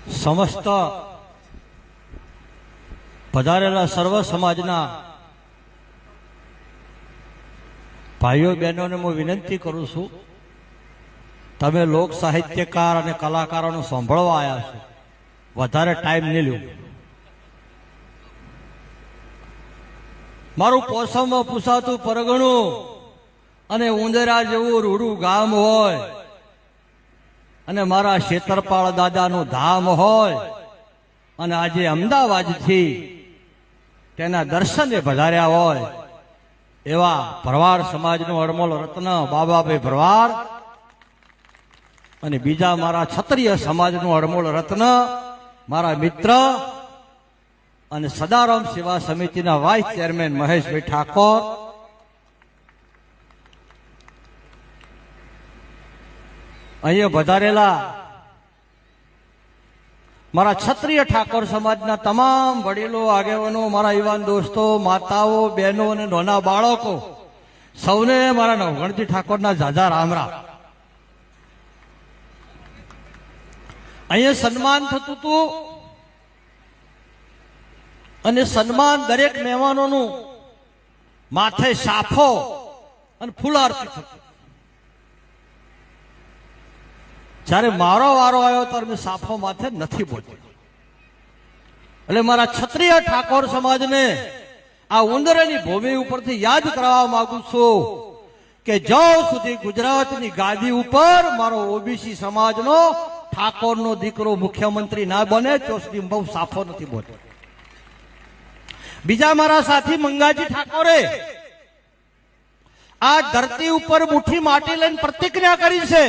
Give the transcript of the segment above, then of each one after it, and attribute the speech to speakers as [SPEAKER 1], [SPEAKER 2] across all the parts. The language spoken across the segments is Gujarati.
[SPEAKER 1] સમસ્ત પધારેલા સર્વ સમાજના ભાઈઓ બહેનોને હું વિનંતી કરું છું, તમે લોક સાહિત્યકાર અને કલાકારોનું સાંભળવા આવ્યા છો, વધારે ટાઈમ નહીં લ્યો. મારું પોસમમાં પૂછાતું પરગણું અને ઉંદેરા જેવું રૂડું ગામ હોય અને મારા શેતરપાળ દાદાનું ધામ હોય અને આજે અમદાવાદથી તેના દર્શને પધાર્યા હોય એવા ભરવાડ સમાજનું અડમોલ રત્ન બાબાભાઈ ભરવાડ અને બીજા મારા ક્ષત્રિય સમાજનું અડમોલ રત્ન મારા મિત્ર અને સદારામ સેવા સમિતિના વાઇસ ચેરમેન મહેશભાઈ ઠાકોર, અહીંયા પધારેલા મારા ક્ષત્રિય ઠાકોર સમાજના તમામ વડીલો, આગેવાનો, મારા યુવાન દોસ્તો, માતાઓ, બહેનો અને નાના બાળકો, સૌને મારા નવગણજી ઠાકોરના જાજા રામ રામ. અહીંયા સન્માન થતું હતું અને સન્માન દરેક મહેમાનોનું માથે સાફો અને ફૂલારતી થતું. જયારે મારો વારો આવ્યો ત્યારે મેં સાફો માથે નથી બોલ્યો. એટલે મારા ક્ષત્રિય ઠાકોર સમાજને આ ઉંદરની ભૂમિ ઉપરથી યાદ કરવા માંગુ છું કે જ્યાં સુધી ગુજરાતની ગાદી ઉપર મારો ઓબીસી સમાજનો ઠાકોરનો દીકરો મુખ્યમંત્રી ના બને ત્યાં સુધી બહુ સાફો નથી બોલ્યો. બીજા મારા સાથી મંગાજી ઠાકોરે આ ધરતી ઉપર મુઠ્ઠી માટી લઈને પ્રતિજ્ઞા કરી છે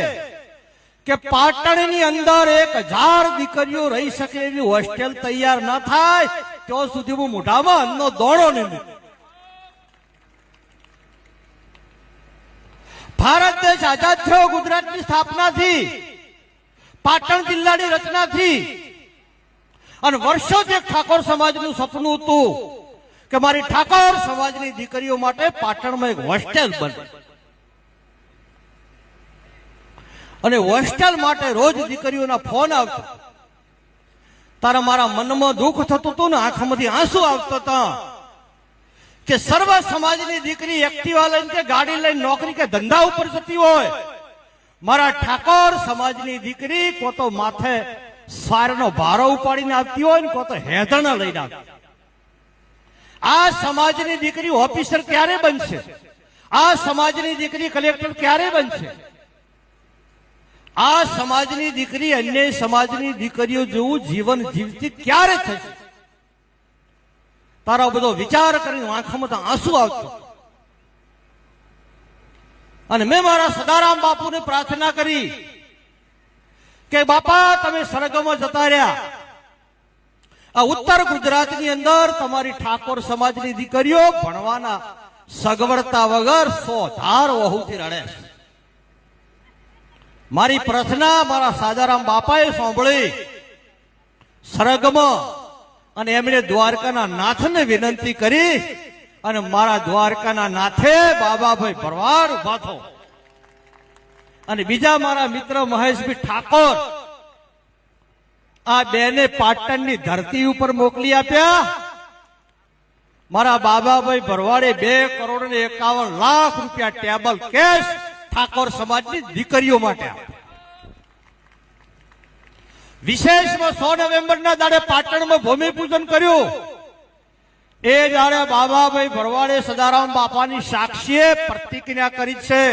[SPEAKER 1] કે પાટણની અંદર 1000 દીકરીઓ રહી શકે એવી હોસ્ટેલ તૈયાર ના થાય ત્યાં સુધી હું મોઢામાં અન્નનો દોડો નહીં મૂકું. ભારત દેશ આઝાદ થયો ગુજરાતની સ્થાપનાથી, પાટણ જિલ્લાની રચનાથી, અને વર્ષોથી ઠાકોર સમાજનું સપનું હતું કે મારી ઠાકોર સમાજની દીકરીઓ માટે પાટણમાં એક હોસ્ટેલ બને. અને હોસ્ટેલ માટે રોજ દીકરીઓના ફોન આવતા, તારા મારા મનમાં દુઃખ થતું હતું ને આંખમાંથી આંસુ આવતા હતા કે સર્વ સમાજની દીકરી એક્ટિવા લઈને કે ગાડી લઈને નોકરી કે ધંધા ઉપર જતી હોય, મારા ઠાકોર સમાજની દીકરી કો તો માથે સારનો ભારો ઉપાડીને આવતી હોય ને કો તો હેધણા લઈને આવતી. આ સમાજની દીકરી ઓફિસર ક્યારે બનશે? આ સમાજની દીકરી કલેક્ટર ક્યારે બનશે? આ સમાજની દીકરી અન્ય સમાજની દીકરીઓ જેવું જીવન જીવતી ક્યારે થશે? તારો બધો વિચાર કરીને આંખમાં તો આંસુ આવતો. અને મેં મારા સદારામ બાપુને પ્રાર્થના કરી કે બાપા તમે સ્વર્ગમાં જતા રહ્યા, આ ઉત્તર ગુજરાતની અંદર તમારી ઠાકોર સમાજની દીકરીઓ ભણવાના સગવડતા વગર 100 ધાર વહુથી રડે. મારી પ્રાર્થના મારા સાદારામ બાપાએ સાંભળી સ્વર્ગમાં, અને એમણે દ્વારકાના નાથને વિનંતી કરી અને મારા દ્વારકાના નાથે બાબાભાઈ ભરવાડ ઉભા થો. અને બીજા મારા મિત્ર મહેશભાઈ ઠાકોર આ બેને પાટણની ધરતી ઉપર મોકલી આપ્યા. મારા બાબાભાઈ ભરવાડે 2,51,00,000 રૂપિયા ટેબલ કેશ ઠાકોર સમાજની દીકરીઓ માટે. વિશેષમાં 100 નવેમ્બરના દાડે પાટણમાં ભૂમિપૂજન કર્યું. એ દાડે બાબાભાઈ ભરવાડે સદારામ બાપાની સાક્ષીએ પ્રતિજ્ઞા કરી છે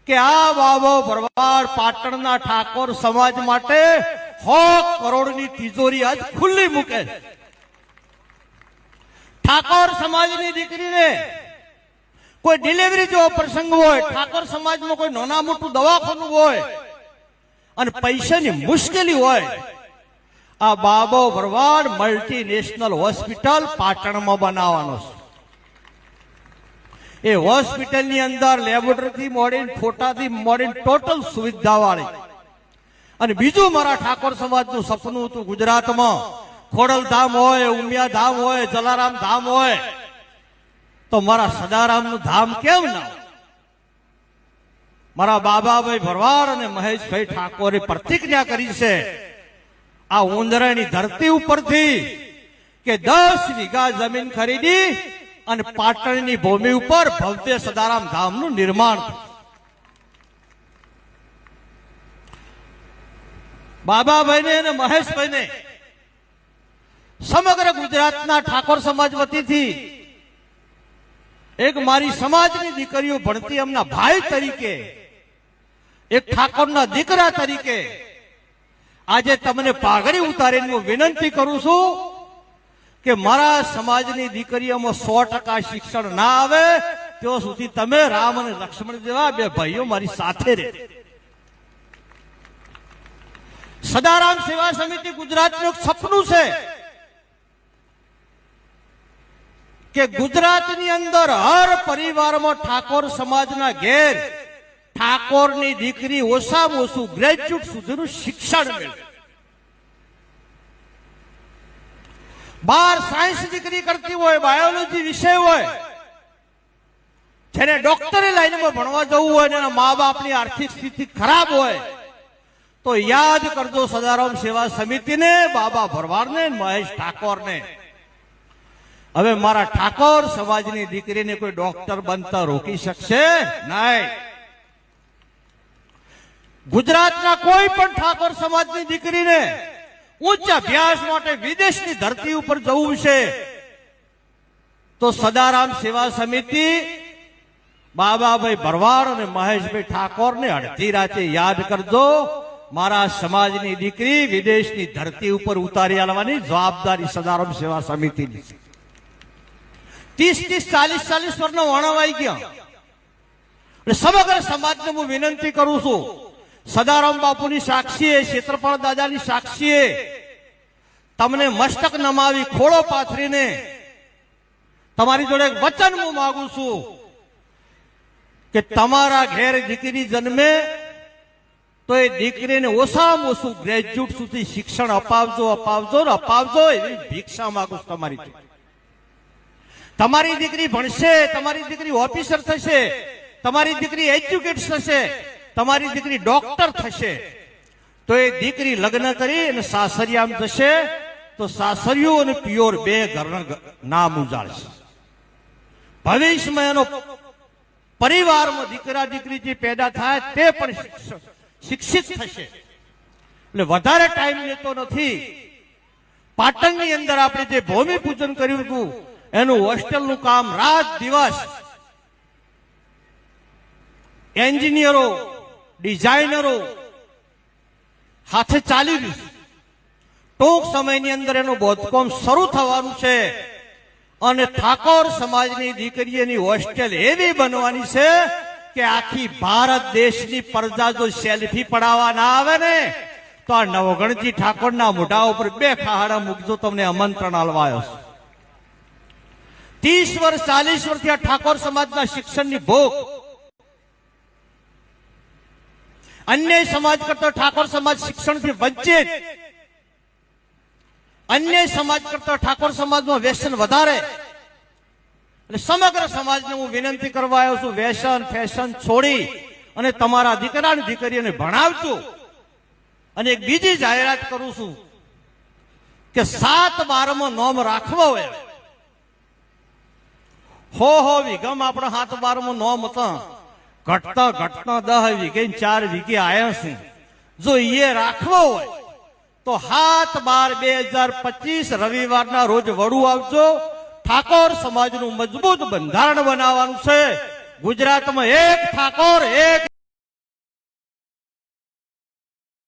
[SPEAKER 1] કે આ બાબો ભરવાડ પાટણના ઠાકોર સમાજ માટે 100 કરોડની તિજોરી આજ ખુલ્લી મૂકે. ઠાકોર સમાજની દીકરીને કોઈ ડિલિવરી જેવો પ્રસંગ હોય, ઠાકોર સમાજમાં કોઈ નાના મોટું દવાખાનું હોય અને પૈસાની મુશ્કેલી હોય, આ બાબો ભરવાડ મલ્ટીનેશનલ હોસ્પિટલ પાટણમાં બનાવવાનો છે. એ હોસ્પિટલની અંદર લેબોરેટરીથી મોડીને ફોટાથી મોડીને ટોટલ સુવિધા વાળી. અને બીજું મારા ઠાકોર સમાજનું સપનું હતું ગુજરાતમાં ખોડલધામ હોય, ઉમિયા ધામ હોય, જલારામ ધામ હોય, તો મારા સદારામનું ધામ કેમ ના? મારા બાબાભાઈ ભરવાડ અને મહેશભાઈ ઠાકોરે પ્રતિજ્ઞા કરી છે આ ઉંદરાની ધરતી ઉપરથી કે 10 વીઘા જમીન ખરીદી અને પાટણની ભૂમિ ઉપર ભવ્ય સદારામ ધામનું નિર્માણ થયું. બાબાભાઈને અને મહેશભાઈને સમગ્ર ગુજરાતના ઠાકોર સમાજ વતીથી એક મારી સમાજની દીકરીઓ ભણતી એમના ભાઈ તરીકે, એક ઠાકોરના દીકરા તરીકે આજે તમને પાઘડી ઉતારીને હું વિનંતી કરું છું કે મારા સમાજની દીકરીઓમાં 100% શિક્ષણ ના આવે ત્યાં સુધી તમે રામ અને લક્ષ્મણ જેવા બે ભાઈઓ મારી સાથે રહે. સદારામ સેવા સમિતિ ગુજરાતનું એક સપનું છે કે ગુજરાતની અંદર હર પરિવારમાં ઠાકોર સમાજના ઘેર ઠાકોરની દીકરી ઓછામાં ઓછું ગ્રેજ્યુએટ સુધીનું શિક્ષણ મેળવે. 12 સાયન્સ ડિગ્રી કરતી હોય, બાયોલોજી વિષય હોય, જેને ડોક્ટરી લાઈનમાં ભણવા જવું હોય ને એના મા બાપની આર્થિક સ્થિતિ ખરાબ હોય તો યાદ કરજો સદારામ સેવા સમિતિને, બાબા ભરવાડને, મહેશ ઠાકોરને. હવે મારા ઠાકોર સમાજની દીકરીને કોઈ ડોક્ટર બનતા રોકી શકશે નહીં. ગુજરાતના કોઈ પણ ઠાકોર સમાજની દીકરીને ઉચ્ચ અભ્યાસ માટે વિદેશની ધરતી ઉપર જવું છે તો સદારામ સેવા સમિતિ બાબાભાઈ ભરવાડ અને મહેશભાઈ ઠાકોરને અડધી રાતે યાદ કરજો. મારા સમાજની દીકરી વિદેશની ધરતી ઉપર ઉતારી આવવાની જવાબદારી સદારામ સેવા સમિતિની છે. 30-40 વર્ષનો વણાવાઈ ગયા. સમગ્ર સમાજને હું વિનંતી કરું છું, સદારામ બાપુની સાક્ષીએ, ક્ષેત્રપાળ દાદાની સાક્ષીએ તમને મસ્તક નમાવી ખોળો પાથરીને તમારી જોડે એક વચન હું માંગુ છું કે તમારા ઘેર દીકરી જન્મે તો એ દીકરીને ઓછામાં ઓછું ગ્રેજ્યુએટ સુધી શિક્ષણ અપાવજો, અપાવજો ને અપાવજો એવી ભિક્ષા માંગુ છું તમારી જોડે. તમારી દીકરી ભણશે, તમારી દીકરી ઓફિસર થશે, તમારી દીકરી એજ્યુકેટ થશે, તમારી દીકરી ડોક્ટર થશે તો એ દીકરી લગ્ન કરી અને સાસરિયામાં જશે તો સાસરિયું અને પિયોર બે ઘરના નામ ઉજાળશે. ભવિષ્યમાં એનો પરિવારમાં દીકરા દીકરી જે પેદા થાય તે પણ શિક્ષિત થશે. એટલે વધારે ટાઈમ લેતો નથી. પાટણની અંદર આપણે જે ભૂમિ પૂજન કર્યું હતું એનું હોસ્ટેલનું કામ રાત દિવસ એન્જિનિયરો, ડિઝાઇનરો હાથે ચાલી રહ્યું છે. ટૂંક સમયની અંદર એનું બાંધકામ શરૂ થવાનું છે અને ઠાકોર સમાજની દીકરીઓની હોસ્ટેલ એવી બનવાની છે કે આખી ભારત દેશની પ્રજા જો સેલ્ફી પડાવવા ના આવે ને તો આ નવગણજી ઠાકોરના મોઢા ઉપર 2 ખાડા મૂકજો, તમને આમંત્રણ આલવાયો છે. 30 વર્ષ 40 વર્ષથી આ ઠાકોર સમાજના શિક્ષણની ભોગ અન્ય સમાજ કરતા ઠાકોર સમાજ શિક્ષણથી વંચિત. અન્ય સમાજ કરતા ઠાકોર સમાજમાં વ્યસન વધારે. એટલે સમગ્ર સમાજને હું વિનંતી કરવા આવ્યો છું, વ્યસન ફેશન છોડી અને તમારા દીકરા અને દીકરીઓને ભણાવજો. અને એક બીજી જાહેરાત કરું છું કે 7-12માં નોમ રાખવા હોય. હો વીઘામાં આપણા 7-12માં નોમ હતા, ઘટતા 10 વીઘે 4 વીઘે આવ્યા છે. જો એ રાખવો હોય તો 7/12/2025 રવિવારના રોજ વડું આવજો. ઠાકોર સમાજનું મજબૂત બંધારણ બનાવવાનું છે. ગુજરાતમાં એક ઠાકોર, એક